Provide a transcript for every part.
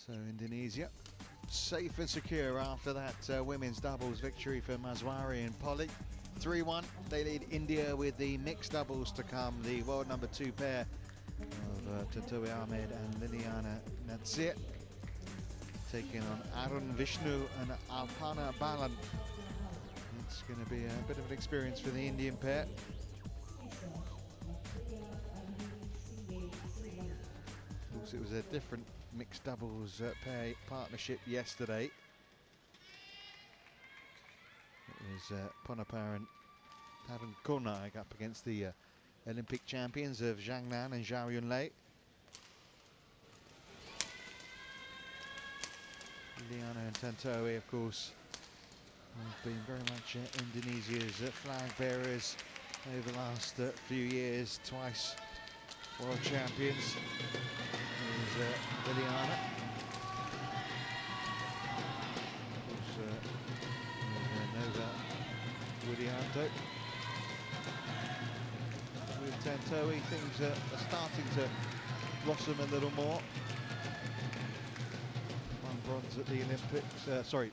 So Indonesia safe and secure after that women's doubles victory for Maswari and Polly. 3-1. They lead India with the mixed doubles to come. The world #2 pair of T.Ahmad and L.Natsir taking on Arun, Vishnu and Aparna, A.Balan. It's going to be a bit of an experience for the Indian pair. Of course, it was a different mixed doubles pair partnership yesterday. It was Putra and Bung Karno up against the Olympic champions of Jiangnan and Zhao Yunlei. Liliyana and Tontowi, of course, have been very much Indonesia's flag bearers over the last few years. Twice world champions. Here's Liliyana. Of course, Nova Widianto. With Tontowi, things are starting to blossom a little more. Won bronze at the Olympics. Sorry,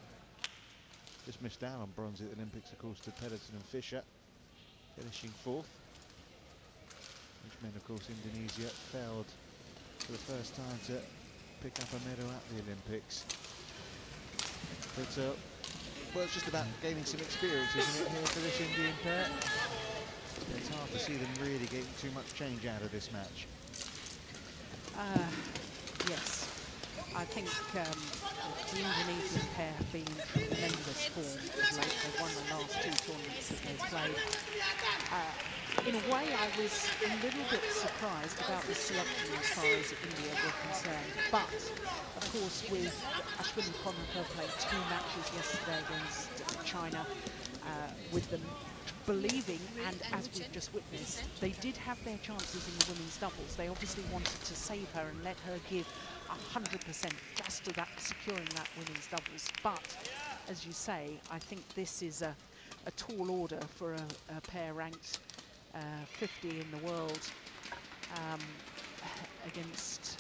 just missed out on bronze at the Olympics, of course, to Pedersen and Fischer, finishing 4th. Which meant, of course, Indonesia failed for the first time to pick up a medal at the Olympics. But well, it's just about gaining some experience, isn't it, here for this Indian pair? It's hard to see them really getting too much change out of this match. Yes, I think the Indonesian pair have been in tremendous form of late. They've won the last 2 tournaments that they've played. In a way, I was a little bit surprised about the selection as far as India were concerned. But, of course, with A.Vishnu played 2 matches yesterday against China, with them believing, and as we've just witnessed, they did have their chances in the women's doubles. They obviously wanted to save her and let her give 100% just to that, securing that women's doubles. But, as you say, I think this is a tall order for a pair ranked 50 in the world against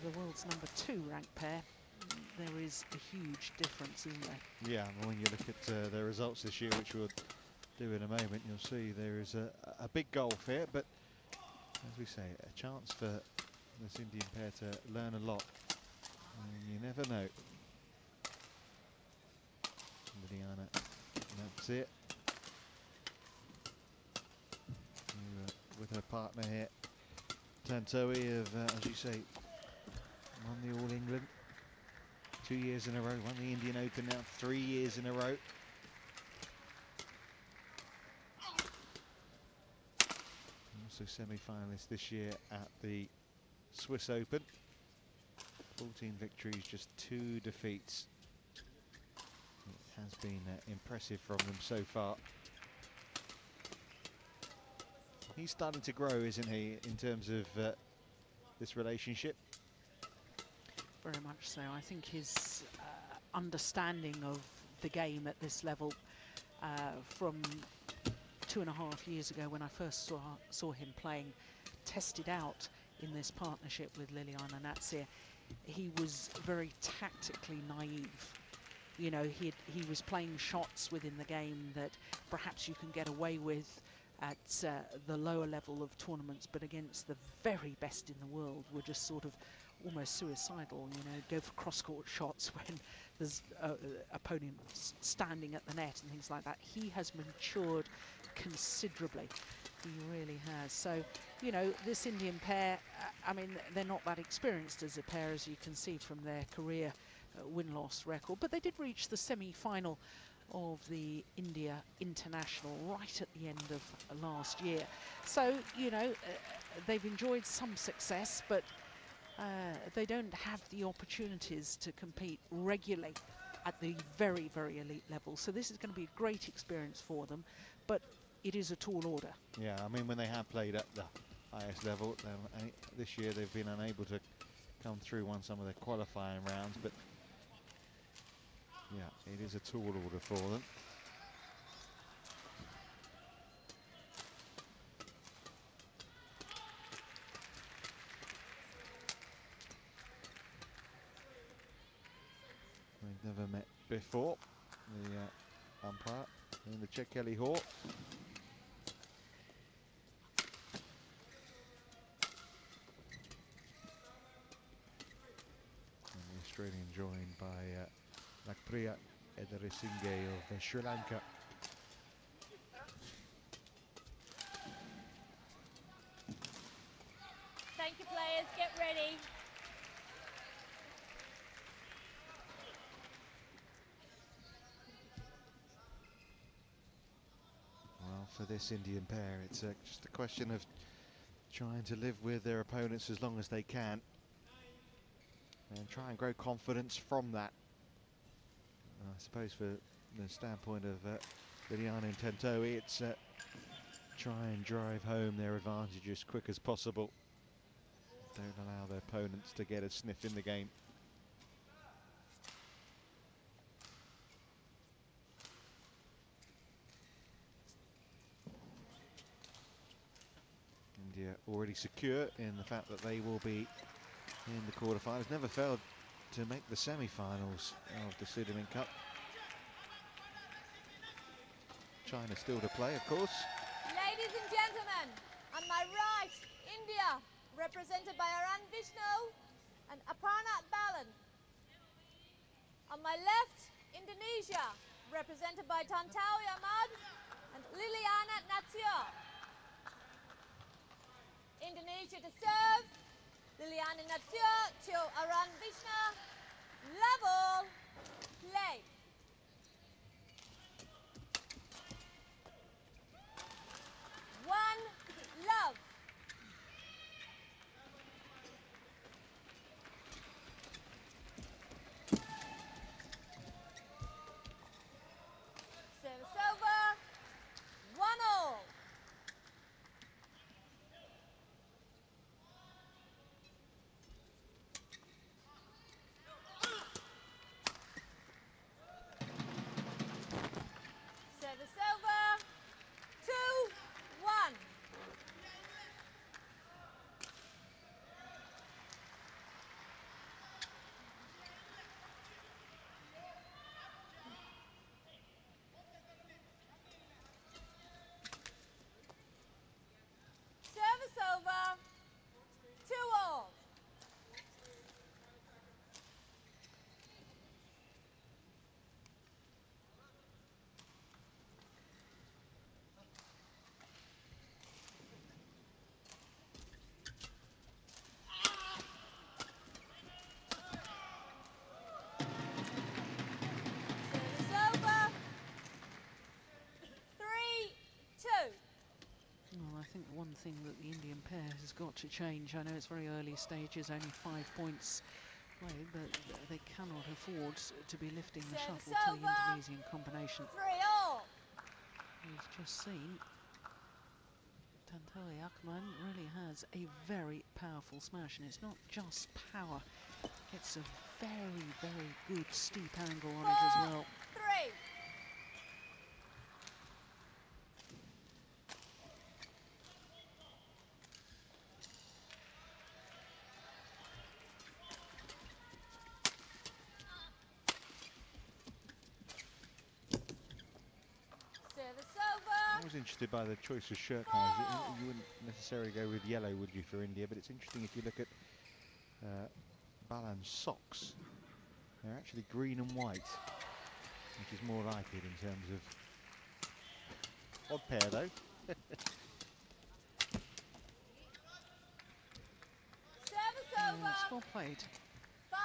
the world's #2 ranked pair. There is a huge difference, isn't there? Yeah, and when you look at the results this year, which we'll do in a moment, you'll see there is a big gulf here, but as we say, a chance for this Indian pair to learn a lot. And you never know. Liliyana, that's it. With her partner here, Tontowi, of as you say, won the All England 2 years in a row, won the Indian Open now 3 years in a row. Also semi-finalist this year at the Swiss Open. 14 victories, just 2 defeats. It has been impressive from them so far. He's starting to grow, isn't he, in terms of this relationship? Very much so. I think his understanding of the game at this level from 2.5 years ago, when I first saw him playing, tested out in this partnership with Liliyana Natsir, he was very tactically naive. You know, he was playing shots within the game that perhaps you can get away with at the lower level of tournaments, but against the very best in the world were just sort of almost suicidal. You know, go for cross-court shots when there's opponents standing at the net and things like that. He has matured considerably. He really has. So, you know, this Indian pair, I mean, they're not that experienced as a pair, as you can see from their career win-loss record, but they did reach the semi-final of the India International right at the end of last year. So, you know, they've enjoyed some success, but they don't have the opportunities to compete regularly at the very, very elite level. So this is going to be a great experience for them, but it is a tall order. Yeah, I mean, when they have played at the highest level, this year they've been unable to come through, won some of their qualifying rounds, but yeah, it is a tall order for them. never met before, the umpire in the Czech Kelly Hall. And the Australian joined by Lakpriya Edarisinghe of Sri Lanka. Thank you, players. Get ready. Well, for this Indian pair, it's just a question of trying to live with their opponents as long as they can and try and grow confidence from that. I suppose for the standpoint of Liliyana and Tontowi, it's try and drive home their advantage as quick as possible. Don't allow their opponents to get a sniff in the game. India already secure in the fact that they will be in the quarterfinals. Never failed to make the semi-finals of the Sudirman Cup. China still to play, of course. Ladies and gentlemen, on my right, India, represented by A.Vishnu and Aparna A.Balan. On my left, Indonesia, represented by T.Ahmad and L.Natsir. Indonesia to serve, Liliyana to A.Vishnu. Level, play. One, love. Service over, 1-all. Service over, 2-1. Service over, 2-all. Service over, 3-2. Well, I think the one thing that the Indian pair has got to change, I know it's very early stages, only 5 points played, but they cannot afford to be lifting the shuttle to the Indonesian combination. 3-all. We've just seen T.Ahmad really has a very powerful smash, and it's not just power, it's a very, very good steep angle on it as well. 4-3. Service over. I was interested by the choice of shirt colours. You wouldn't necessarily go with yellow, would you, for India? But it's interesting if you look at Balan's socks. They're actually green and white, which is more like it in terms of... Odd pair, though. Service over. It's well played. 5-4.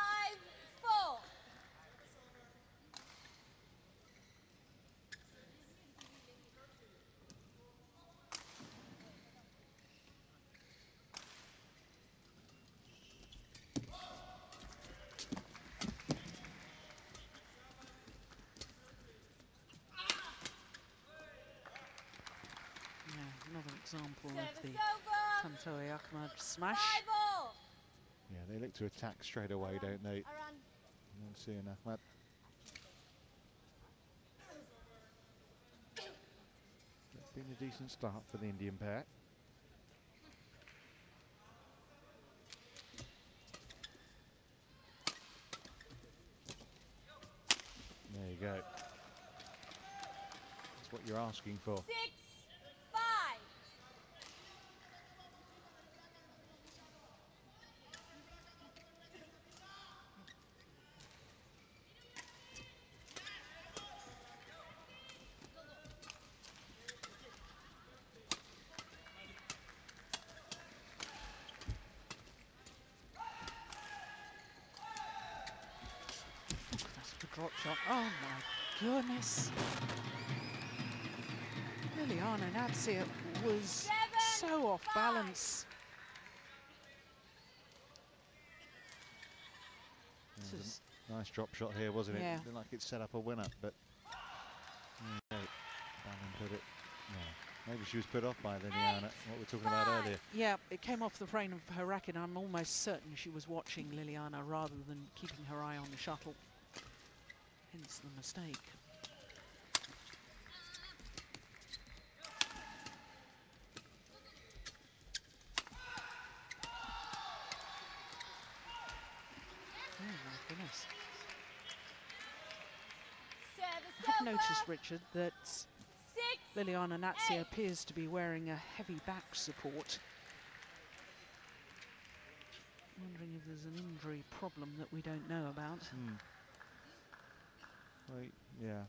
Another example of Service the over. T.Ahmad smash. 5-all. Yeah, they look to attack straight away, don't they? Arun. L.Natsir and Ahmad. It's been a decent start for the Indian pair. you go. That's what you're asking for. 6-5. That's a good drop shot. Oh my goodness. L.Natsir was so off balance. It was a nice drop shot here, wasn't it? Yeah. It looked like it set up a winner, but Balan put it. No, maybe she was put off by Liliyana, what we were talking about earlier. Yeah, it came off the frame of her racket. I'm almost certain she was watching Liliyana rather than keeping her eye on the shuttle. Hence the mistake. Oh my goodness. I've noticed, Richard, that L.Natsir appears to be wearing a heavy back support. Wondering if there's an injury problem that we don't know about. Well, yeah.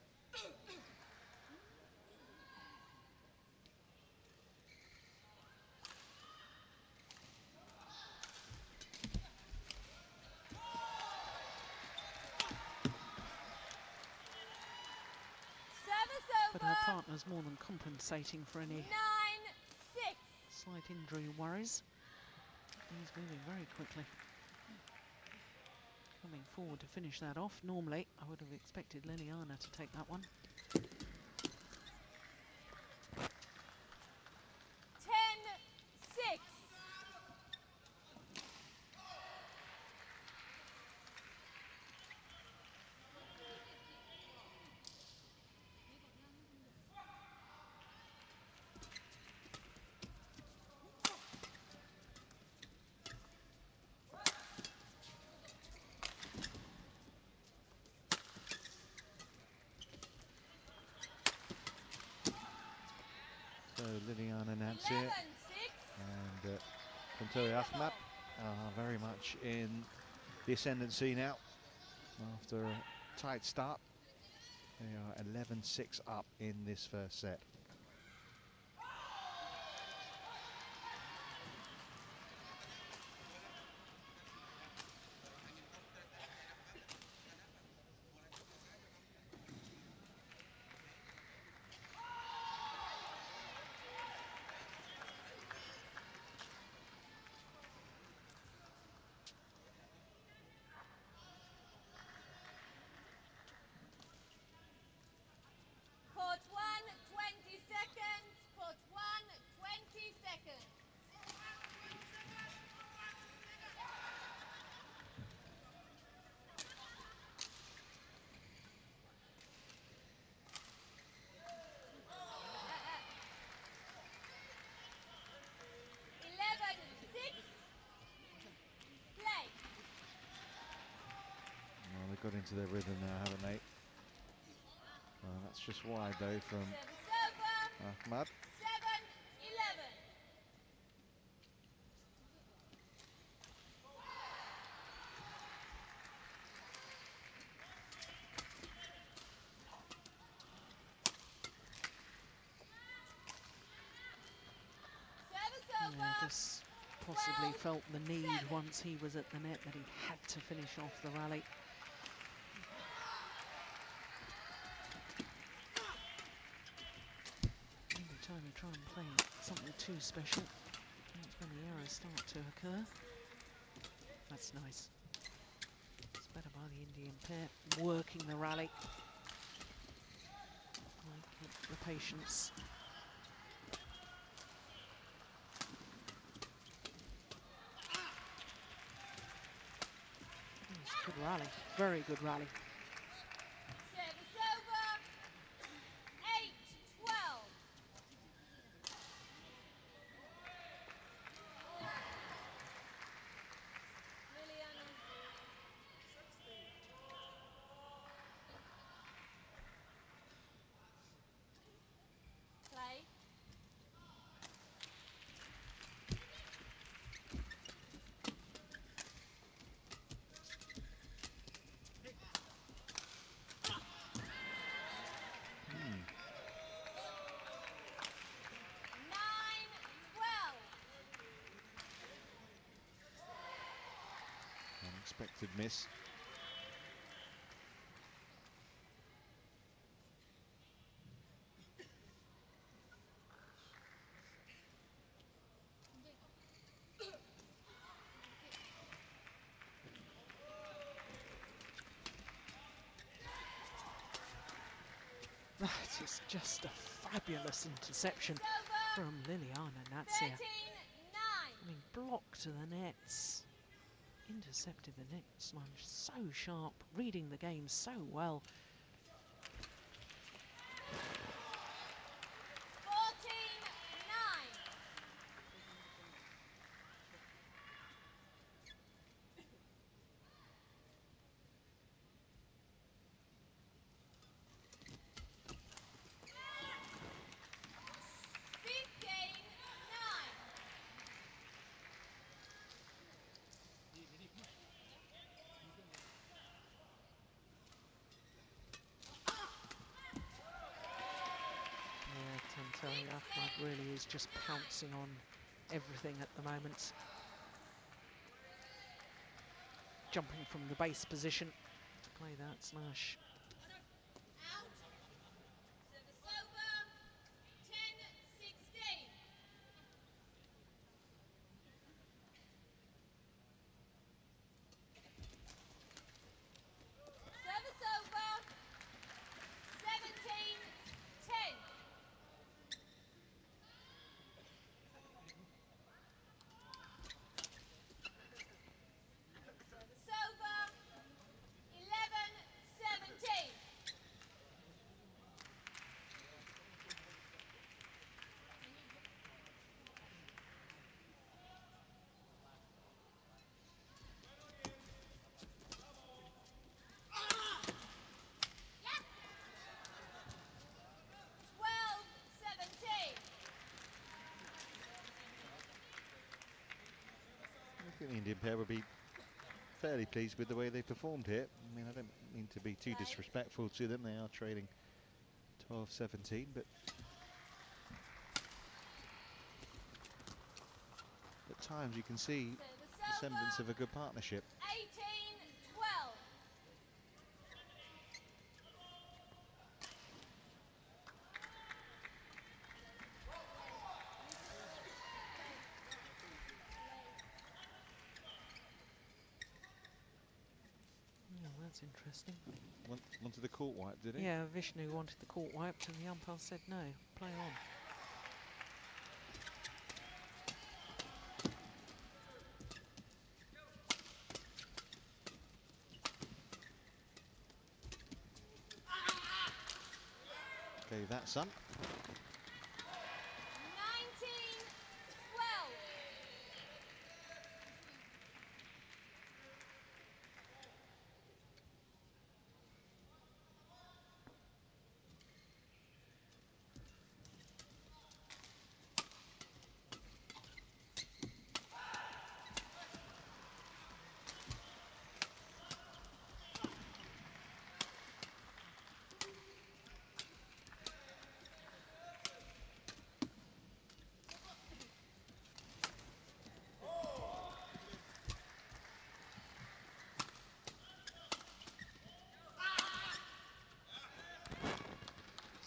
But her partner's more than compensating for any 9-6. slight injury worries. He's moving very quickly. Coming forward to finish that off. Normally, I would have expected Liliyana to take that one. 10-6. So L.Natsir and T.Ahmad are very much in the ascendancy now. After a tight start, they are 11-6 up in this first set. Court 1, 20 seconds. Court 1, 20 seconds. Play. Well, they've got into their rhythm now, haven't they? That's just wide though from Ahmad. 7-11. Yeah, just possibly felt the need once he was at the net that he had to finish off the rally. Every time you try and play something too special, that's when the errors start to occur. That's nice. It's better by the Indian pair, working the rally. Like the patience. Good rally, very good rally. Service over. 8-12. Liliyana. unexpected miss. That is just a fabulous interception from Liliyana Natsir. 13-9. I mean, block to the nets, intercepted the net lunge so sharp, reading the game so well. 14-9. A.Ahmad really is just pouncing on everything at the moment. Jumping from the base position to play that smash. Out. Service over. 10-16. Service over. 17-10. Service over. 11-17. Yeah. 12-17. I think the Indian pair will be fairly pleased with the way they performed here. I mean, I don't mean to be too disrespectful to them. They are trailing 12-17, but at times you can see the semblance of a good partnership. 18-12. Oh, that's interesting. Wanted the court wipe, did he? Yeah, Vishnu wanted the court wiped and the umpire said no, play on. Okay, that's son. 19-12.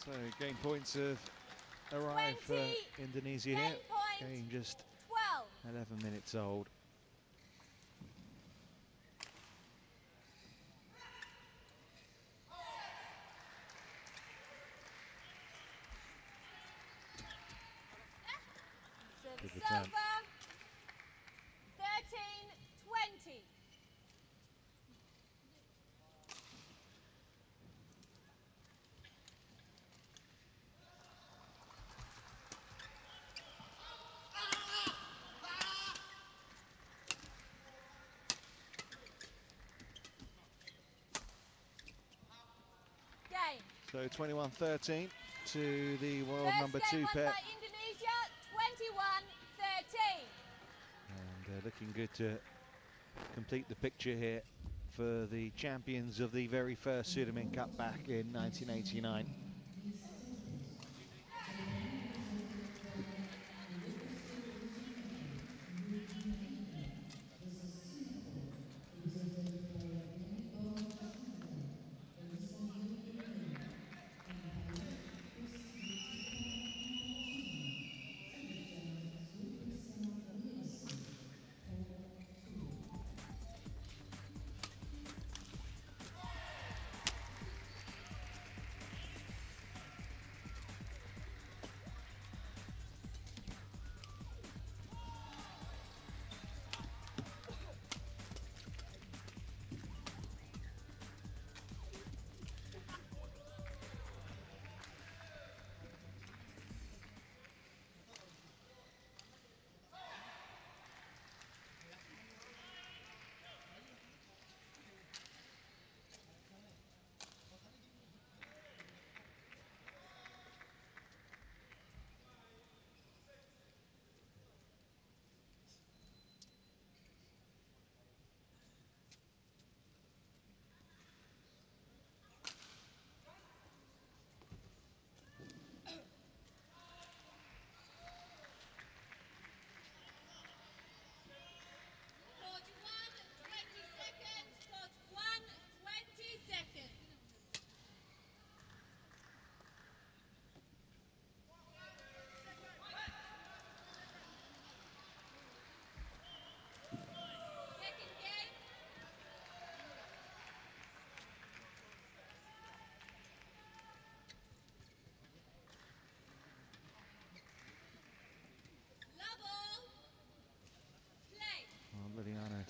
So game points have arrived for 20, Indonesia here. game point, Game just 12. 11 minutes old. Service Good return. over. 13-20. Game. So 21-13 to the world First number game 2 won pair. by Indonesia, 21-13. And looking good to complete the picture here for the champions of the very first Sudirman Cup back in 1989.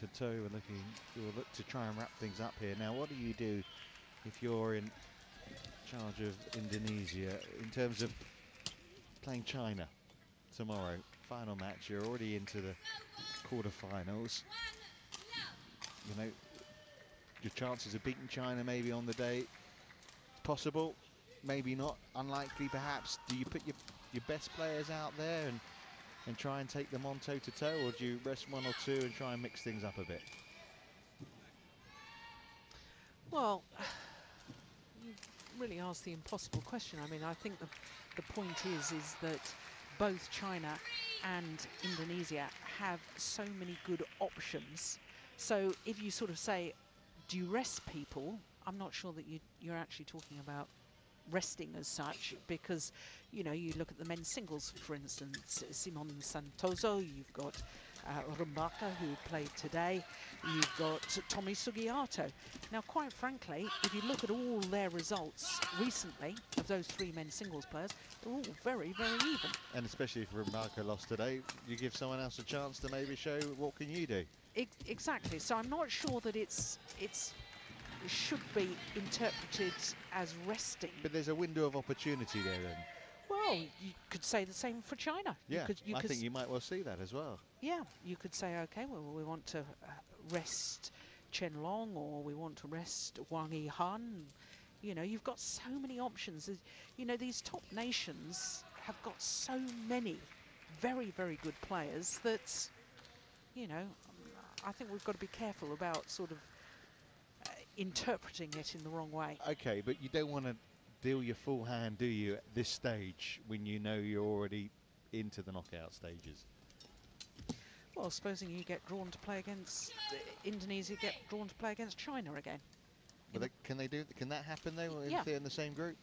Tontowi will look to try and wrap things up here. Now, what do you do if you're in charge of Indonesia in terms of playing China tomorrow? Final match, you're already into the quarterfinals. You know, your chances of beating China maybe on the day, it's possible, maybe not, unlikely perhaps. Do you put your best players out there and try and take them on toe-to-toe, or do you rest one or two and try and mix things up a bit? Well, you really asked the impossible question. I mean, I think the point is that both China and Indonesia have so many good options. So if you sort of say, do you rest people? I'm not sure that you're actually talking about resting as such, because, you know, you look at the men's singles, for instance, Simon Santoso, you've got Rumbaka, who played today, you've got Tommy Sugiarto. Now, quite frankly, if you look at all their results recently of those three men's singles players, they're all very, very even. And especially if Rumbaka lost today, you give someone else a chance to maybe show what can you do. Exactly. So I'm not sure that it should be interpreted as resting. But there's a window of opportunity there then. Well, you could say the same for China. Yeah, I think you might well see that as well. Yeah, you could say, okay, well, we want to rest Chen Long, or we want to rest Wang Yihan. You know, you've got so many options. You know, these top nations have got so many very, very good players that, you know, I think we've got to be careful about sort of interpreting it in the wrong way. Okay, but you don't want to deal your full hand, do you, at this stage when you know you're already into the knockout stages? Well, supposing you get drawn to play against Indonesia, get drawn to play against China again. But can they do? Can that happen though? Yeah. If they're in the same group?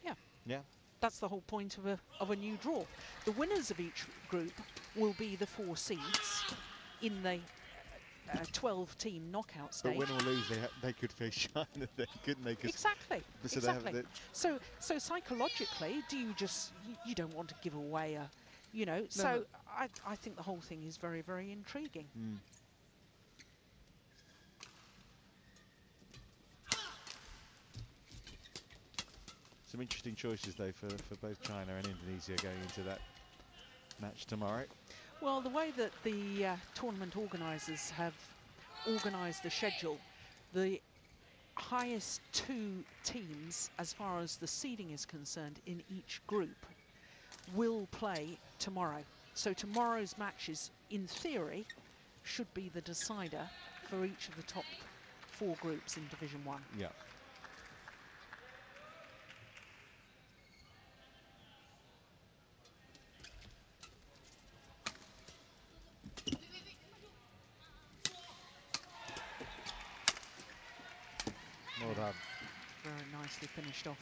Yeah. Yeah. That's the whole point of a new draw. The winners of each group will be the 4 seeds in the 12-team knockout stage. But win or lose, they could face China then, couldn't they? Exactly. So exactly. So psychologically, you don't want to give away a, you know. No, so no. I think the whole thing is very, very intriguing. Mm. Some interesting choices though for both China and Indonesia going into that match tomorrow. Well, the way that the tournament organisers have organised the schedule, the highest 2 teams, as far as the seeding is concerned, in each group will play tomorrow. So tomorrow's matches, in theory, should be the decider for each of the top 4 groups in Division 1. Yeah. Well done. Very nicely finished off.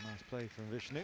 Nice play from Vishnu.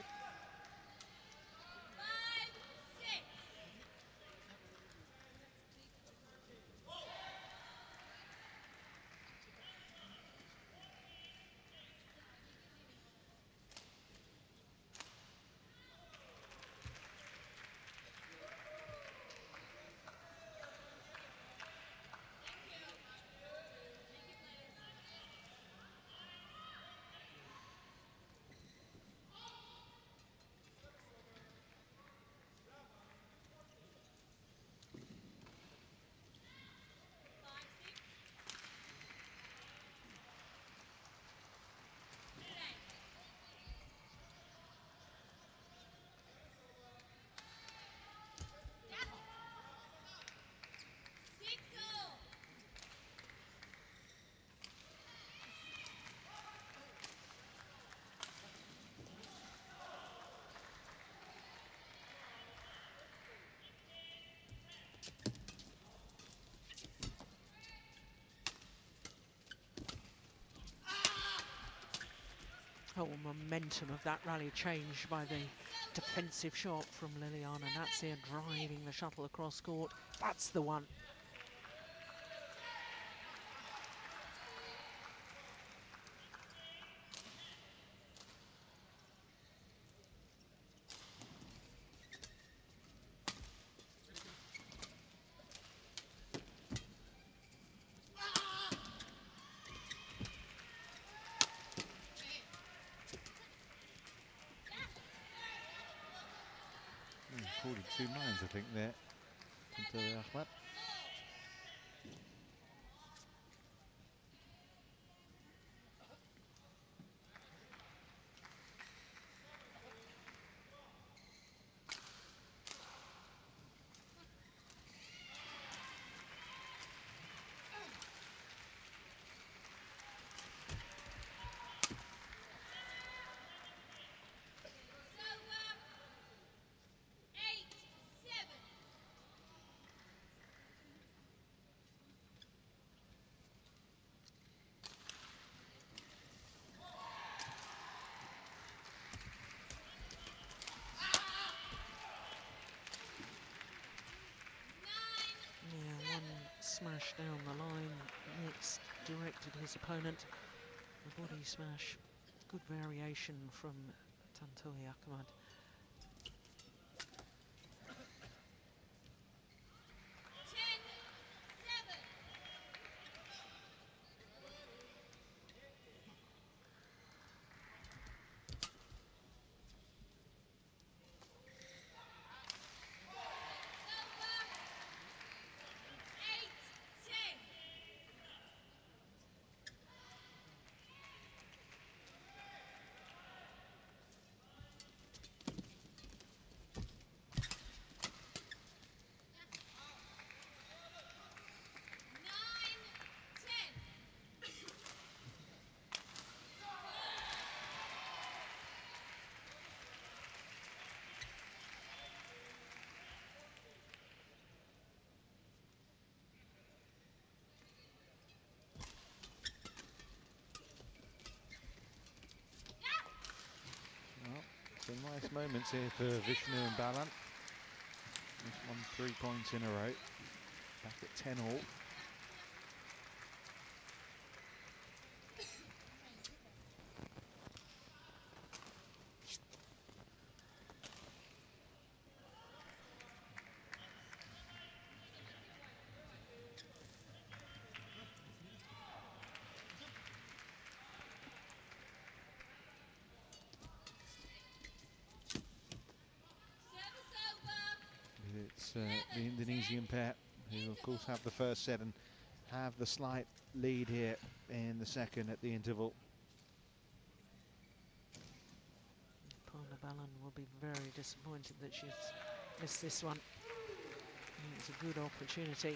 whole momentum of that rally changed by the defensive shot from Liliyana. L.Natsir driving the shuttle across court. That's the one. Called in two minds, I think, there. T.Ahmad. Smash down the line, next directed his opponent. The body smash, good variation from Tontowi Ahmad. Some nice moments here for Vishnu and A.Balan. He's won 3 points in a row. Back at 10 all. It's the Indonesian pair who, of course, have the first set and have the slight lead here in the second at the interval. A.Balan will be very disappointed that she's missed this one. It's a good opportunity.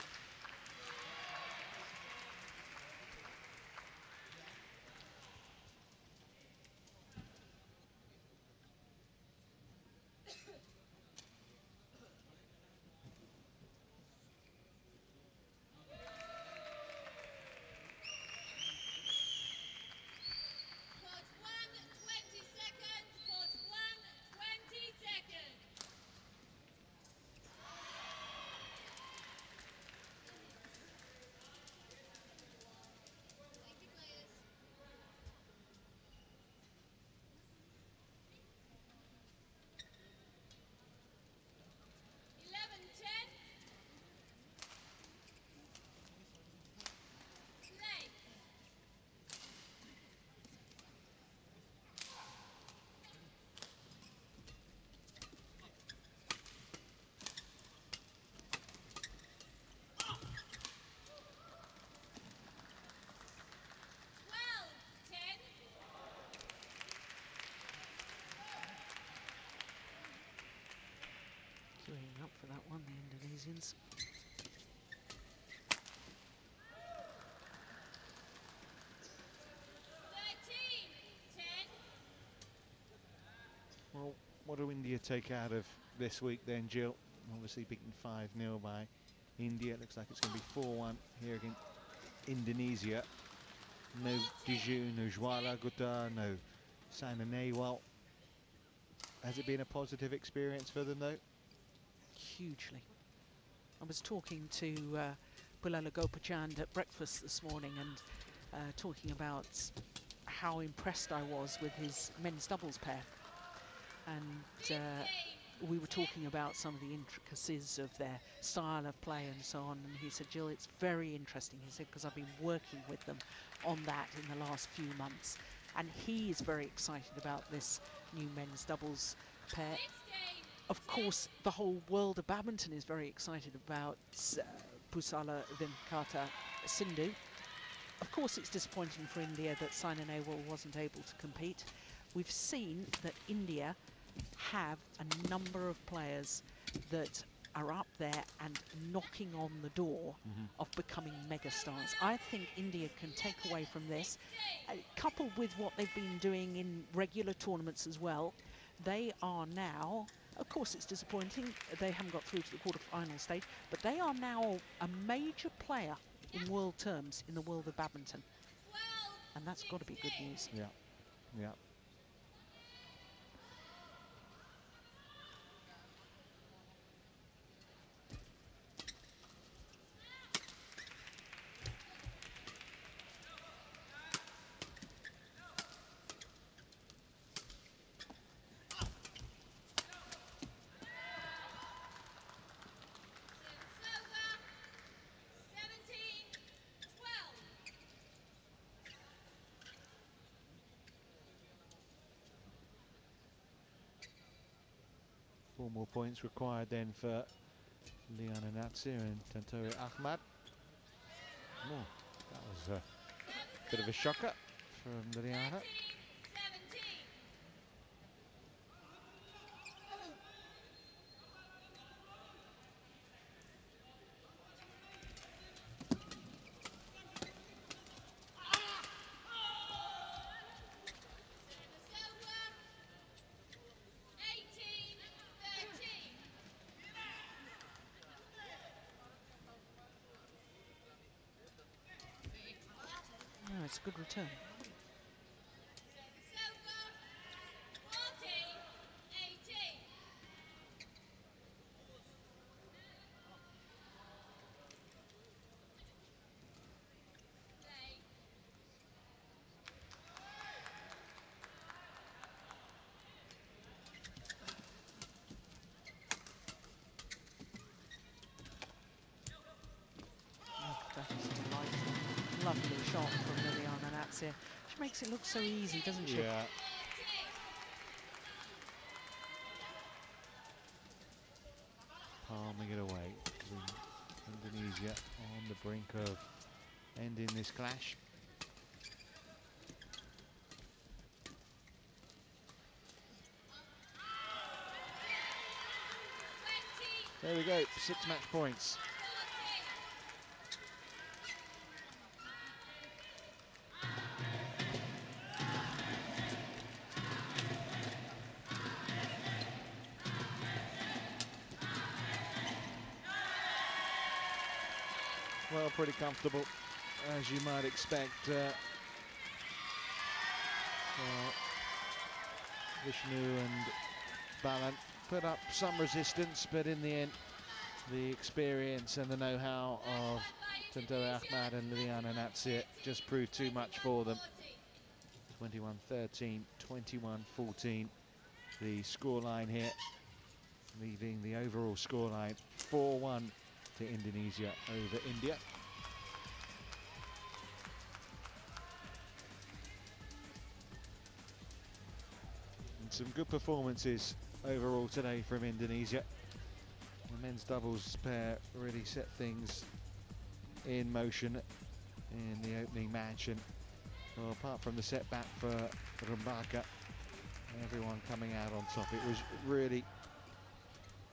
Queuing up for that one, the Indonesians. Well, what do India take out of this week then, Jill? Obviously beaten 5-0 by India. Looks like it's going to be 4-1 here against Indonesia. No Diju, no Juala Gutta, no Saina Nehwal. Has it been a positive experience for them though? Hugely. I was talking to Putra Gopachand at breakfast this morning and talking about how impressed I was with his men's doubles pair. And we were talking about some of the intricacies of their style of play and so on. And he said, Jill, it's very interesting. He said, because I've been working with them on that in the last few months. And he is very excited about this new men's doubles pair. Of course, the whole world of badminton is very excited about Pusala Venkata Sindhu. Of course, it's disappointing for India that Saina Nehwal wasn't able to compete. We've seen that India have a number of players that are up there and knocking on the door of becoming megastars. I think India can take away from this, coupled with what they've been doing in regular tournaments as well. They are now, of course it's disappointing, they haven't got through to the quarter-final stage, but they are now a major player in world terms in the world of badminton. And that's got to be good news. Yeah, yeah. Four more points required then for L.Natsir and T.Ahmad. Oh, that was a bit of a shocker from Liliyana. No, it's a good return. That is a lovely shot from L.Natsir. She makes it look so easy, doesn't she? Yeah. Palming it away. Indonesia on the brink of ending this clash. There we go, 6 match points. Well, pretty comfortable, as you might expect. Vishnu and Balan put up some resistance, but in the end, the experience and the know-how of Tontowi and L.Natsir just proved too much for them. 21-13, 21-14, the scoreline here, leaving the overall scoreline 4-1 to Indonesia over India. And some good performances overall today from Indonesia. The men's doubles pair really set things in motion in the opening match, and well, apart from the setback for Rumbaka, everyone coming out on top. It was really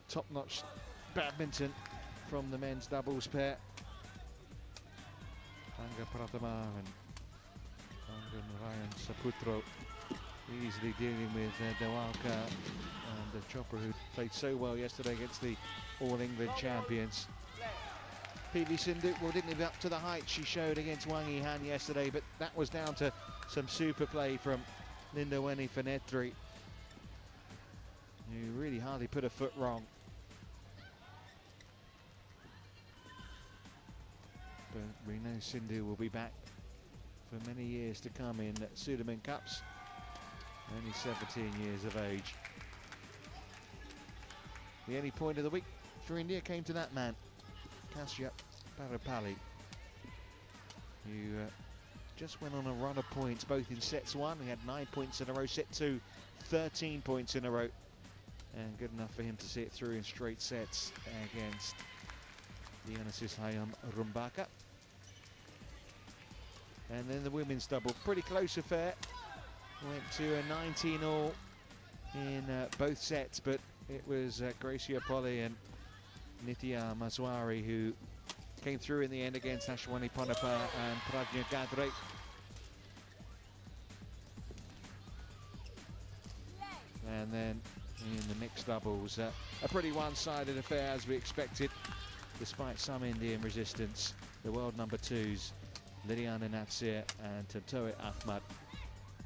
top-notch badminton from the men's doubles pair. Angga Pratama and Ryan Saputro easily dealing with Dewalka and Chopra, who played so well yesterday against the All England champions. PV Sindhu, well, didn't live up to the height she showed against Wang Yihan yesterday, but that was down to some super play from Lindoweni Fenetri, who really hardly put a foot wrong. But we know Sindhu will be back for many years to come in Sudirman Cups. Only 17 years of age. The only point of the week for India came to that man, Kashyap Parapalli, who just went on a run of points, both in sets 1. He had 9 points in a row. Set 2, 13 points in a row. And good enough for him to see it through in straight sets against the Hayam Rumbaka. And then the women's double, pretty close affair. Went to a 19-all in both sets, but it was Gracia Polly and Nitya Maswari who came through in the end against Ashwani Ponapa and Prajna Gadre. And then in the mixed doubles, a pretty one-sided affair as we expected, despite some Indian resistance. The world number 2s, L.Natsir and T.Ahmad,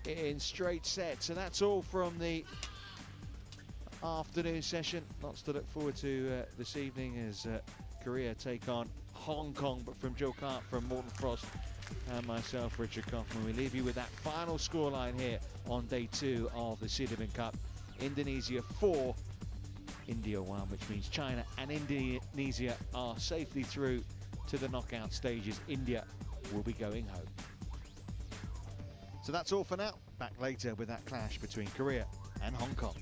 in straight sets. And that's all from the afternoon session. Lots to look forward to this evening as Korea take on Hong Kong, but from Jill Cart, from Morton Frost and myself, Richard Kaufman, we leave you with that final scoreline here on day 2 of the Sudirman Cup. Indonesia 4, India 1, which means China and Indonesia are safely through to the knockout stages. India will be going home. So that's all for now. Back later with that clash between Korea and Hong Kong.